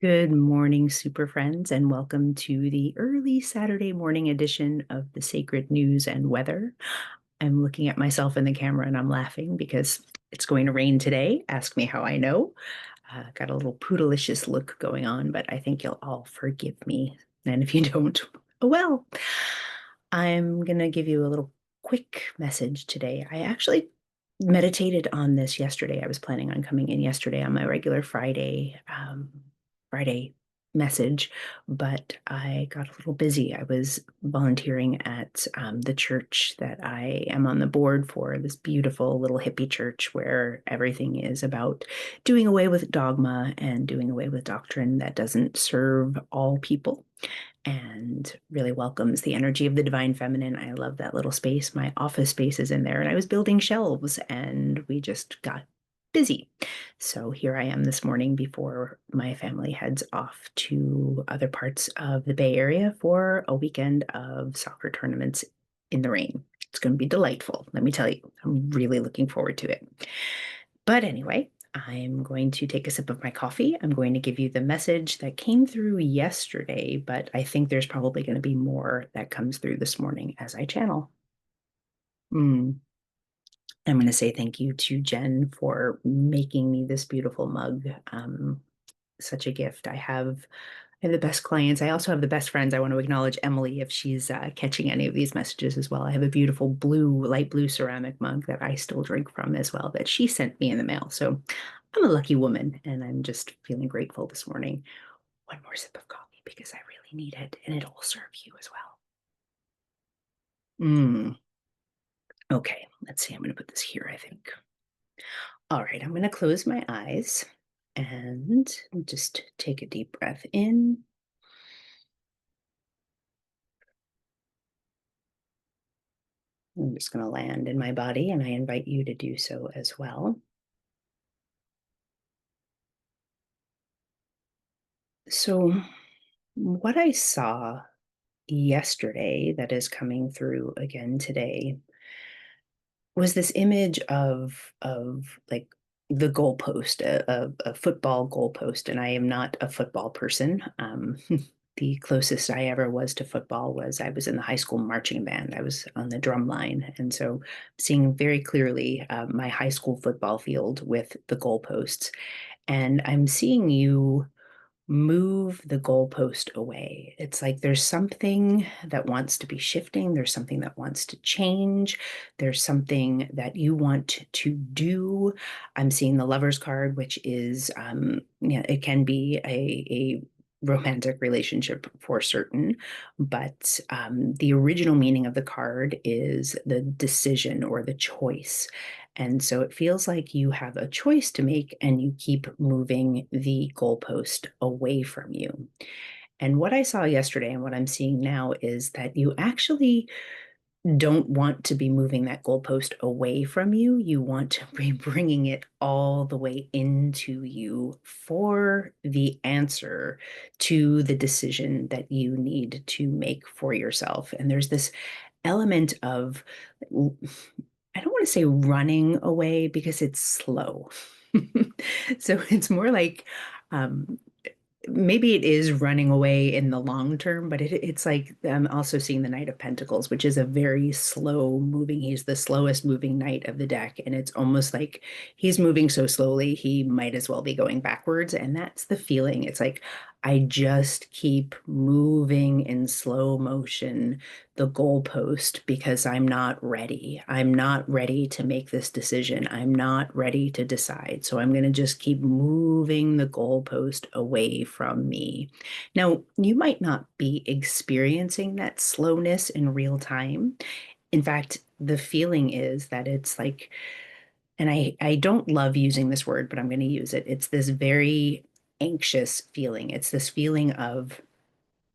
Good morning, super friends, and welcome to the early Saturday morning edition of the Sacred News and Weather. I'm looking at myself in the camera and I'm laughing because it's going to rain today. Ask me how I know. Got a little poodleicious look going on, but I think you'll all forgive me. And if you don't, oh well. I'm going to give you a little quick message today. I actually meditated on this yesterday. I was planning on coming in yesterday on my regular Friday message, but I got a little busy. I was volunteering at the church that I am on the board for, this beautiful little hippie church where everything is about doing away with dogma and doing away with doctrine that doesn't serve all people and really welcomes the energy of the divine feminine. I love that little space. My office space is in there, and I was building shelves, and we just got busy. So here I am this morning before my family heads off to other parts of the Bay Area for a weekend of soccer tournaments in the rain. It's going to be delightful, let me tell you. I'm really looking forward to it. But anyway, I'm going to take a sip of my coffee. I'm going to give you the message that came through yesterday, but I think there's probably going to be more that comes through this morning as I channel. Mm. I'm going to say thank you to Jen for making me this beautiful mug. Such a gift. I have the best clients. I also have the best friends. I want to acknowledge Emily if she's catching any of these messages as well. I have a beautiful light blue ceramic mug that I still drink from as well that she sent me in the mail. So I'm a lucky woman and I'm just feeling grateful this morning. One more sip of coffee because I really need it and it'll serve you as well. Okay, let's see. I'm going to put this here, I think. All right, I'm going to close my eyes and just take a deep breath in. I'm just going to land in my body, and I invite you to do so as well. So, what I saw yesterday that is coming through again today was this image of like the goalpost, a football goalpost, and I am not a football person. The closest I ever was to football was I was in the high school marching band. I was on the drum line, and so seeing very clearly my high school football field with the goalposts, and I'm seeing you move the goalpost away. It's like there's something that wants to be shifting, there's something that wants to change, there's something that you want to do. I'm seeing the lover's card, which is, it can be a romantic relationship for certain, but the original meaning of the card is the decision or the choice. And so it feels like you have a choice to make and you keep moving the goalpost away from you. And what I saw yesterday and what I'm seeing now is that you actually don't want to be moving that goalpost away from you. You want to be bringing it all the way into you for the answer to the decision that you need to make for yourself. And there's this element of, I don't want to say running away because it's slow. So it's more like um, maybe it is running away in the long term, but it's like I'm also seeing the Knight of Pentacles, which is a very slow moving. He's the slowest moving knight of the deck. And it's almost like he's moving so slowly, he might as well be going backwards. And that's the feeling. It's like I just keep moving in slow motion the goalpost because I'm not ready. I'm not ready to make this decision. I'm not ready to decide. So I'm going to just keep moving the goalpost away from me. Now, you might not be experiencing that slowness in real time. In fact, the feeling is that it's like, and I don't love using this word, but I'm going to use it. It's this very anxious feeling. It's this feeling of,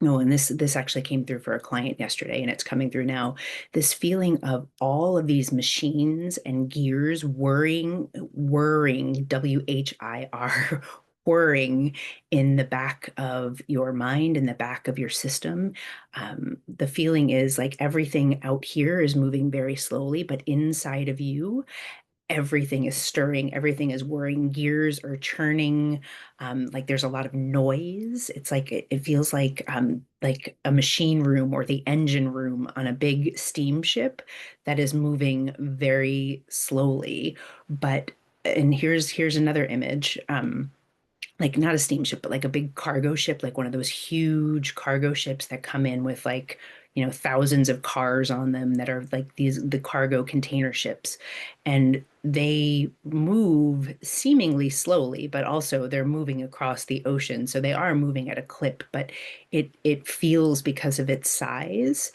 no, and this actually came through for a client yesterday, and it's coming through now. This feeling of all of these machines and gears whirring, WHIR, whirring in the back of your mind, in the back of your system. The feeling is like everything out here is moving very slowly, but inside of you, everything is stirring, everything is whirring, gears are churning. Like there's a lot of noise. It's like it feels like a machine room or the engine room on a big steamship that is moving very slowly. But and here's another image. Like not a steamship, but like a big cargo ship, like one of those huge cargo ships that come in with like, thousands of cars on them that are like the cargo container ships. And they move seemingly slowly, but also they're moving across the ocean. So they are moving at a clip, but it feels because of its size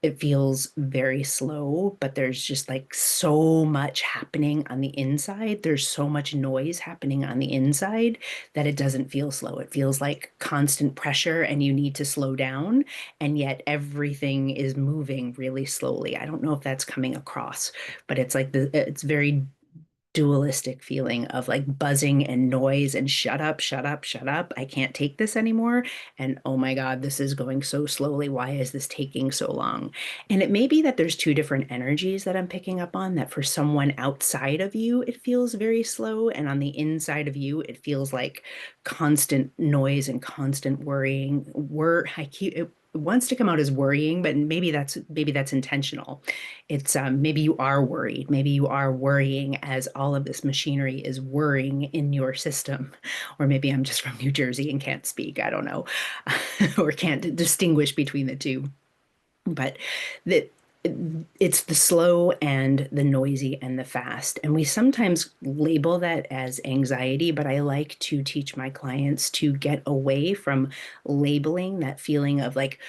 it feels very slow, but there's just like so much happening on the inside. There's so much noise happening on the inside that it doesn't feel slow. It feels like constant pressure and you need to slow down, and yet everything is moving really slowly. I don't know if that's coming across, but it's very dualistic feeling of like buzzing and noise and shut up, shut up, shut up. I can't take this anymore. And oh my God, this is going so slowly. Why is this taking so long? And it may be that there's two different energies that I'm picking up on, that for someone outside of you, it feels very slow. And on the inside of you, it feels like constant noise and constant worrying. It wants to come out as worrying, but maybe that's intentional. It's maybe you are worried. Maybe you are worrying as all of this machinery is whirring in your system. Or maybe I'm just from New Jersey and can't speak. I don't know, or can't distinguish between the two. But that it's the slow and the noisy and the fast. And we sometimes label that as anxiety, but I like to teach my clients to get away from labeling that feeling of like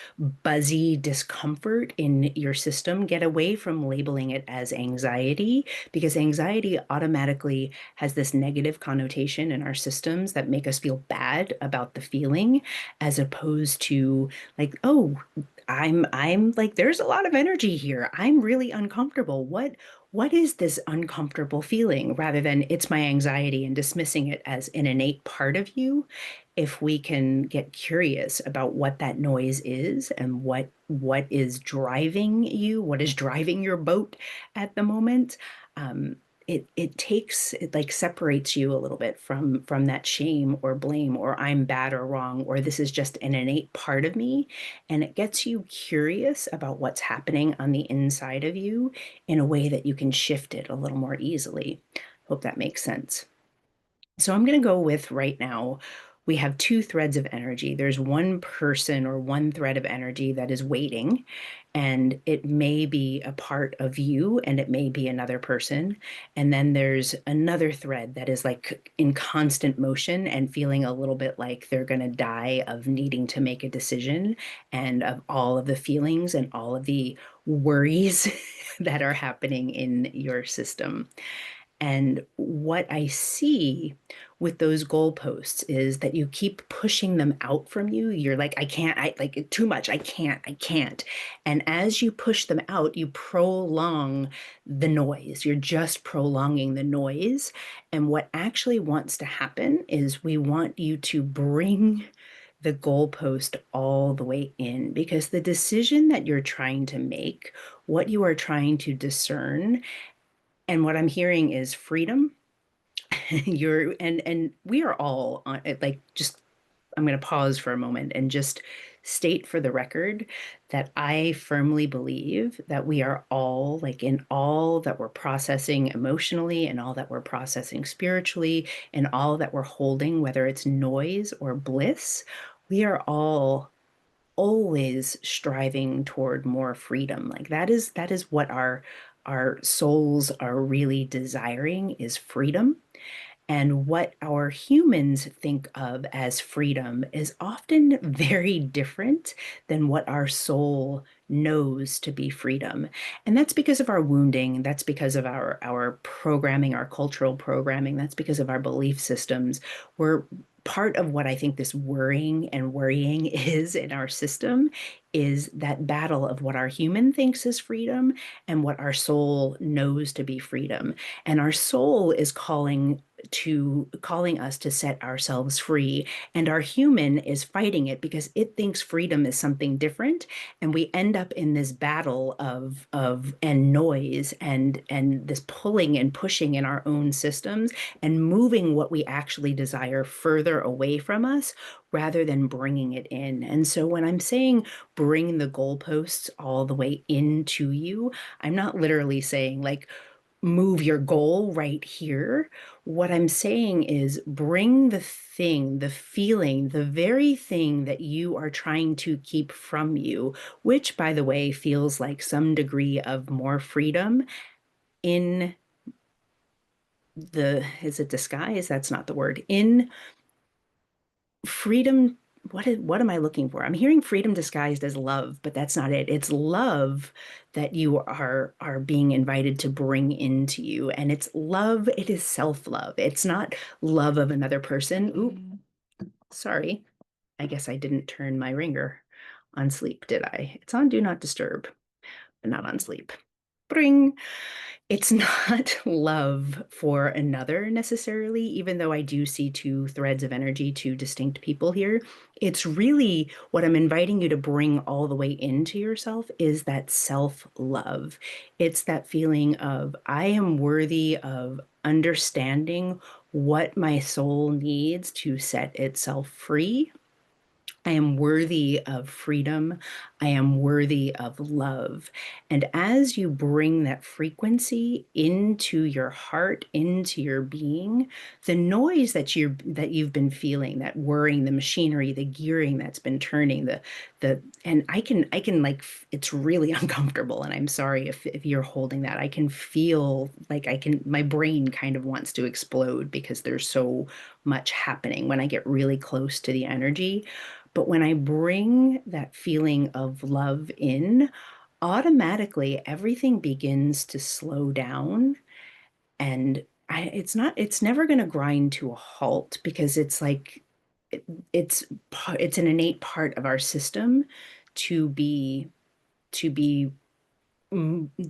buzzy discomfort in your system. Get away from labeling it as anxiety, because anxiety automatically has this negative connotation in our systems that make us feel bad about the feeling, as opposed to like, oh, I'm like there's a lot of energy here. I'm really uncomfortable. What is this uncomfortable feeling, rather than it's my anxiety and dismissing it as an innate part of you. If we can get curious about what that noise is and what is driving you, what is driving your boat at the moment, um, it like separates you a little bit from that shame or blame or I'm bad or wrong or this is just an innate part of me, and it gets you curious about what's happening on the inside of you in a way that you can shift it a little more easily. Hope that makes sense. So I'm going to go with right now, we have two threads of energy. There's one person or one thread of energy that is waiting, and it may be a part of you and it may be another person. And then there's another thread that is like in constant motion and feeling a little bit like they're going to die of needing to make a decision and of all of the feelings and all of the worries that are happening in your system. And what I see with those goalposts is that you keep pushing them out from you. You're like, I can't, I like too much. I can't. And as you push them out, you prolong the noise. You're just prolonging the noise. And what actually wants to happen is we want you to bring the goalpost all the way in, because the decision that you're trying to make, what you are trying to discern, and what I'm hearing is freedom. And we are all on it, like just I'm going to pause for a moment and just state for the record that I firmly believe that we are all like in all that we're processing emotionally and all that we're processing spiritually and all that we're holding, whether it's noise or bliss, we are all always striving toward more freedom. Like that is what our souls are really desiring, is freedom. And what our humans think of as freedom is often very different than what our soul knows to be freedom. And that's because of our wounding. That's because of our programming, our cultural programming. That's because of our belief systems. We're part of what I think this worrying and worrying is in our system is that battle of what our human thinks is freedom and what our soul knows to be freedom. And our soul is calling calling us to set ourselves free, and our human is fighting it because it thinks freedom is something different, and we end up in this battle of and noise and this pulling and pushing in our own systems and moving what we actually desire further away from us rather than bringing it in. And so when I'm saying bring the goalposts all the way into you, I'm not literally saying like move your goal right here. What I'm saying is bring the thing, the feeling, the very thing that you are trying to keep from you, which, by the way, feels like some degree of more freedom in is it disguise? That's not the word. In freedom, what am I looking for? I'm hearing freedom disguised as love, but that's not it. It's love that you are being invited to bring into you. And it's love, it is self-love. It's not love of another person. Ooh, sorry. I guess I didn't turn my ringer on sleep, did I? It's on do not disturb, but not on sleep. Bring. It's not love for another necessarily, even though I do see two threads of energy, two distinct people here. It's really what I'm inviting you to bring all the way into yourself is that self-love. It's that feeling of I am worthy of understanding what my soul needs to set itself free. I am worthy of freedom. I am worthy of love. And as you bring that frequency into your heart, into your being, the noise that you've been feeling, that whirring, the machinery, the gearing that's been turning, the and I can like it's really uncomfortable. And I'm sorry if you're holding that. I can feel like my brain kind of wants to explode because there's so much happening when I get really close to the energy. But when I bring that feeling of love in, automatically everything begins to slow down. And it's never going to grind to a halt because it's like, it's, it's an innate part of our system to be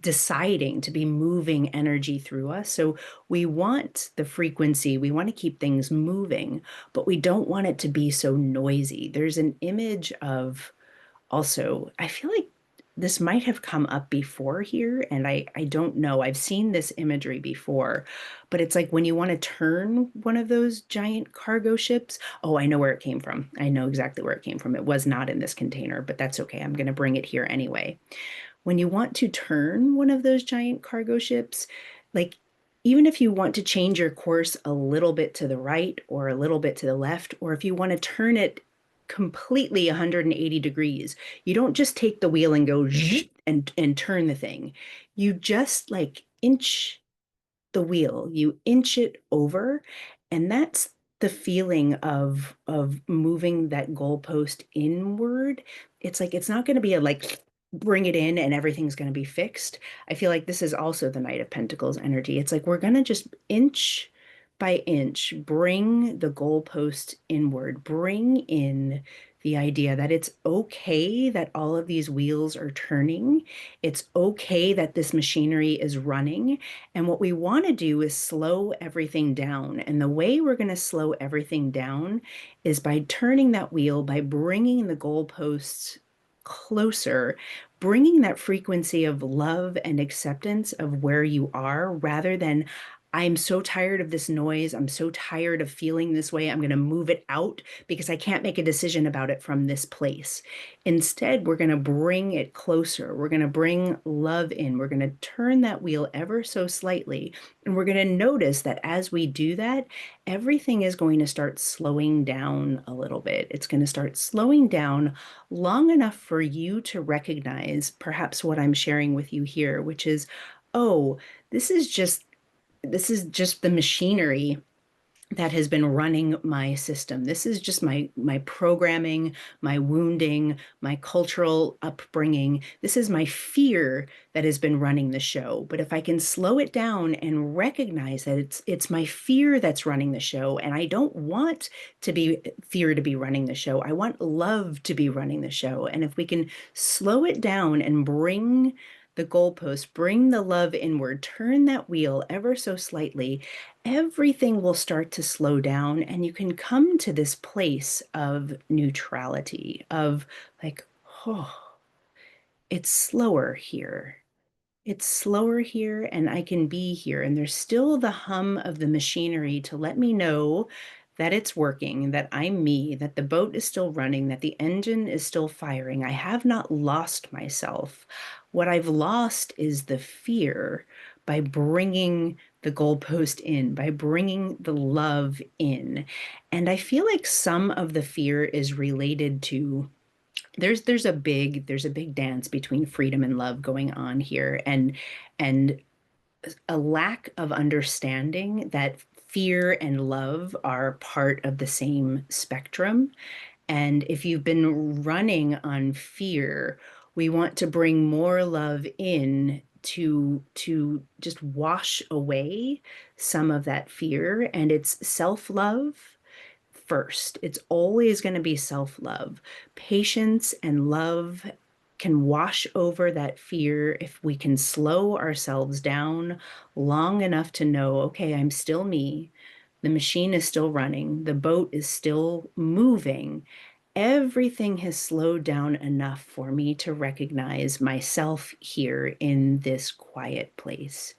deciding to be moving energy through us. So we want the frequency, we want to keep things moving, but we don't want it to be so noisy. There's an image of also, I feel like this might have come up before here, and I don't know. I've seen this imagery before, but it's like when you want to turn one of those giant cargo ships. Oh, I know where it came from. I know exactly where it came from. It was not in this container, but that's okay. I'm going to bring it here anyway. When you want to turn one of those giant cargo ships, like even if you want to change your course a little bit to the right or a little bit to the left, or if you want to turn it completely 180 degrees, you don't just take the wheel and go and turn the thing. You just like inch the wheel, you inch it over, and that's the feeling of moving that goalpost inward. It's like it's not going to be a like bring it in and everything's going to be fixed. I feel like this is also the Knight of Pentacles energy. It's like we're going to just inch by inch bring the goalpost inward, bring in the idea that it's okay that all of these wheels are turning. It's okay that this machinery is running. And what we want to do is slow everything down. And the way we're going to slow everything down is by turning that wheel, by bringing the goalposts closer, bringing that frequency of love and acceptance of where you are rather than I'm so tired of this noise. I'm so tired of feeling this way. I'm going to move it out because I can't make a decision about it from this place. Instead, we're going to bring it closer. We're going to bring love in. We're going to turn that wheel ever so slightly. And we're going to notice that as we do that, everything is going to start slowing down a little bit. It's going to start slowing down long enough for you to recognize perhaps what I'm sharing with you here, which is, oh, this is just this is just the machinery that has been running my system. This is just my programming, my wounding, my cultural upbringing. This is my fear that has been running the show. But if I can slow it down and recognize that it's my fear that's running the show, and I don't want to be fear to be running the show. I want love to be running the show. And if we can slow it down and bring the goalpost, bring the love inward, turn that wheel ever so slightly, everything will start to slow down and you can come to this place of neutrality, of like, oh, it's slower here. It's slower here and I can be here. And there's still the hum of the machinery to let me know that it's working, that I'm me, that the boat is still running, that the engine is still firing. I have not lost myself. What I've lost is the fear by bringing the goalpost in, by bringing the love in. And I feel like some of the fear is related to there's a big dance between freedom and love going on here and a lack of understanding that fear and love are part of the same spectrum. And if you've been running on fear, we want to bring more love in to just wash away some of that fear. And it's self-love first. It's always going to be self-love. Patience and love can wash over that fear if we can slow ourselves down long enough to know, okay, I'm still me. The machine is still running. The boat is still moving. Everything has slowed down enough for me to recognize myself here in this quiet place.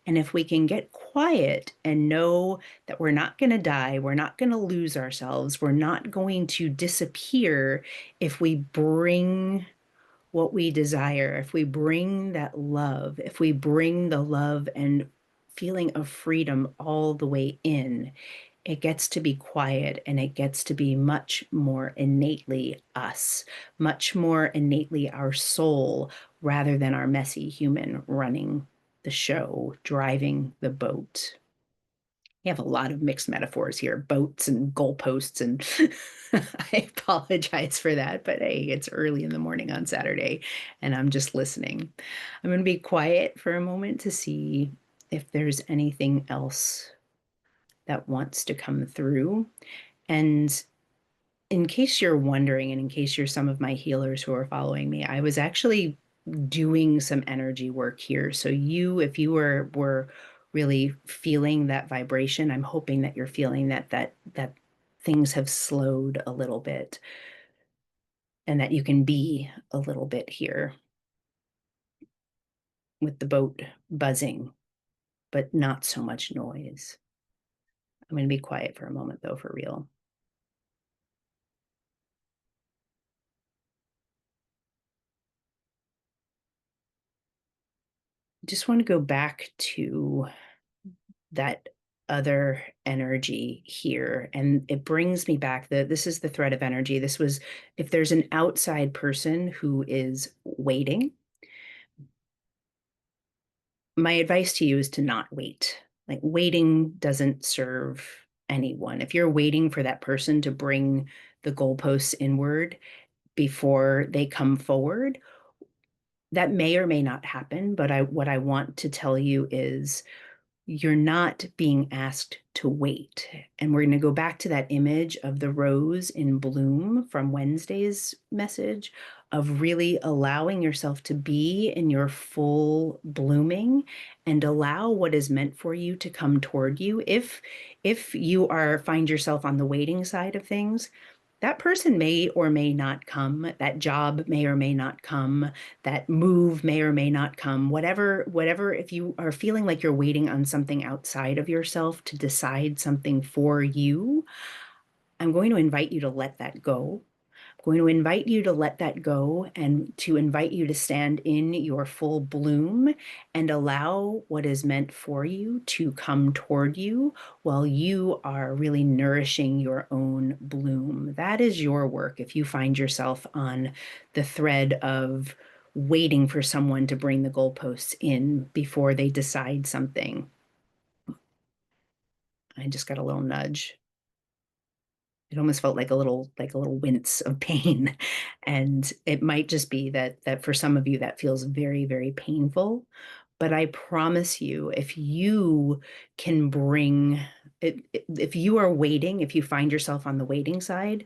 And if we can get quiet and know that we're not going to die, we're not going to lose ourselves, we're not going to disappear if we bring what we desire, if we bring that love, if we bring the love and feeling of freedom all the way in, it gets to be quiet and it gets to be much more innately us, much more innately our soul rather than our messy human running the show, driving the boat. You have a lot of mixed metaphors here, boats and goalposts, and I apologize for that, but hey, it's early in the morning on Saturday and I'm just listening. I'm going to be quiet for a moment to see if there's anything else that wants to come through. And in case you're wondering, and in case you're some of my healers who are following me, I was actually doing some energy work here. So if you were really feeling that vibration, I'm hoping that you're feeling that things have slowed a little bit and that you can be a little bit here with the boat buzzing, but not so much noise. I'm going to be quiet for a moment though, for real. Just want to go back to that other energy here. And it brings me back that this is the thread of energy. This was, if there's an outside person who is waiting, my advice to you is to not wait. Like waiting doesn't serve anyone. If you're waiting for that person to bring the goalposts inward before they come forward, that may or may not happen. But what I want to tell you is you're not being asked to wait. And we're going to go back to that image of the rose in bloom from Wednesday's message of really allowing yourself to be in your full blooming and allow what is meant for you to come toward you. If you find yourself on the waiting side of things, that person may or may not come, that job may or may not come, that move may or may not come, whatever, if you are feeling like you're waiting on something outside of yourself to decide something for you, I'm going to invite you to let that go. I'm going to invite you to let that go and to invite you to stand in your full bloom and allow what is meant for you to come toward you while you are really nourishing your own bloom. That is your work. If you find yourself on the thread of waiting for someone to bring the goalposts in before they decide something. I just got a little nudge. It almost felt like a little wince of pain. And it might just be that for some of you that feels very, very painful. But I promise you, if you can bring it, if you are waiting, if you find yourself on the waiting side,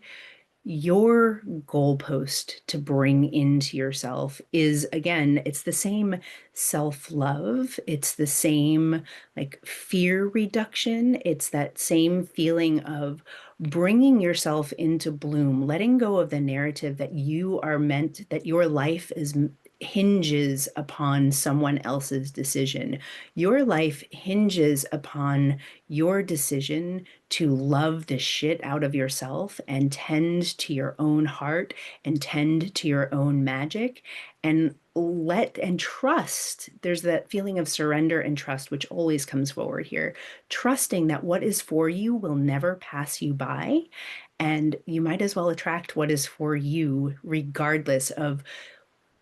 Your goalpost to bring into yourself is, again, it's the same self-love. It's the same like fear reduction. It's that same feeling of bringing yourself into bloom, letting go of the narrative that you are meant, that your life is hinges upon someone else's decision. Your life hinges upon your decision to love the shit out of yourself and tend to your own heart and tend to your own magic and let and trust. There's that feeling of surrender and trust, which always comes forward here. Trusting that what is for you will never pass you by. And you might as well attract what is for you, regardless of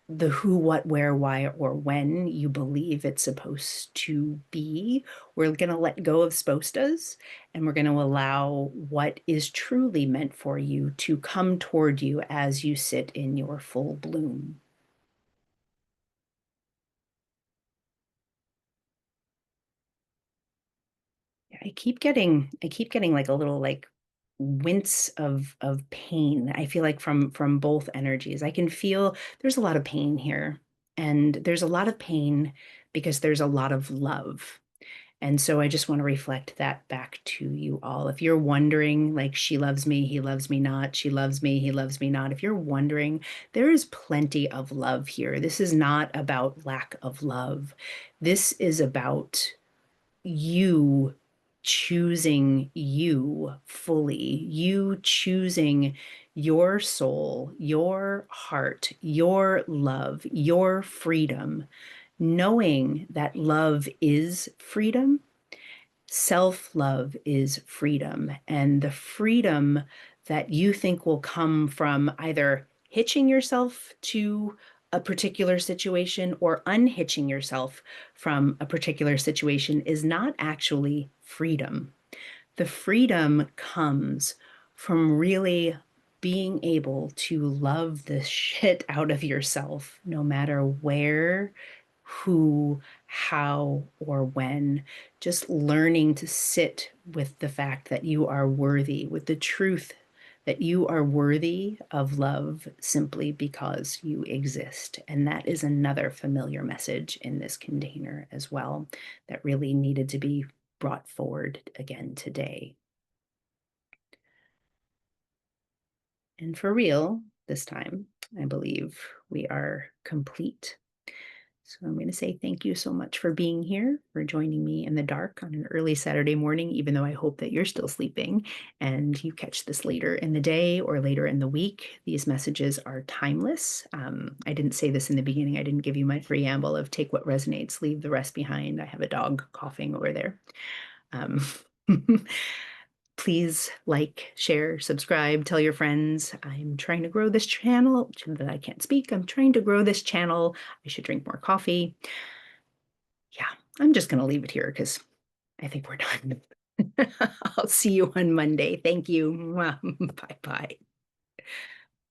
the who, what, where, why, or when you believe it's supposed to be. We're going to let go of supposed to's and we're going to allow what is truly meant for you to come toward you as you sit in your full bloom. I keep getting like a little like wince of pain. I feel like from both energies. I can feel there's a lot of pain here. And there's a lot of pain because there's a lot of love. And so I just want to reflect that back to you all. If you're wondering, like, she loves me, he loves me not, she loves me, he loves me not. If you're wondering, there is plenty of love here. This is not about lack of love. This is about you choosing you fully, you choosing your soul, your heart, your love, your freedom, knowing that love is freedom. Self-love is freedom, and the freedom that you think will come from either hitching yourself to a particular situation or unhitching yourself from a particular situation is not actually freedom. The freedom comes from really being able to love the shit out of yourself, no matter where, who, how, or when. Just learning to sit with the fact that you are worthy, with the truth that you are worthy of love simply because you exist. And that is another familiar message in this container as well that really needed to be brought forward again today. And for real, this time, I believe we are complete. So I'm going to say thank you so much for being here, for joining me in the dark on an early Saturday morning, even though I hope that you're still sleeping and you catch this later in the day or later in the week. These messages are timeless. I didn't say this in the beginning. I didn't give you my preamble of take what resonates, leave the rest behind. I have a dog coughing over there. Um, Please like, share, subscribe, tell your friends. I'm trying to grow this channel that I can't speak. I'm trying to grow this channel. I should drink more coffee. Yeah, I'm just going to leave it here because I think we're done. I'll see you on Monday. Thank you. Bye bye.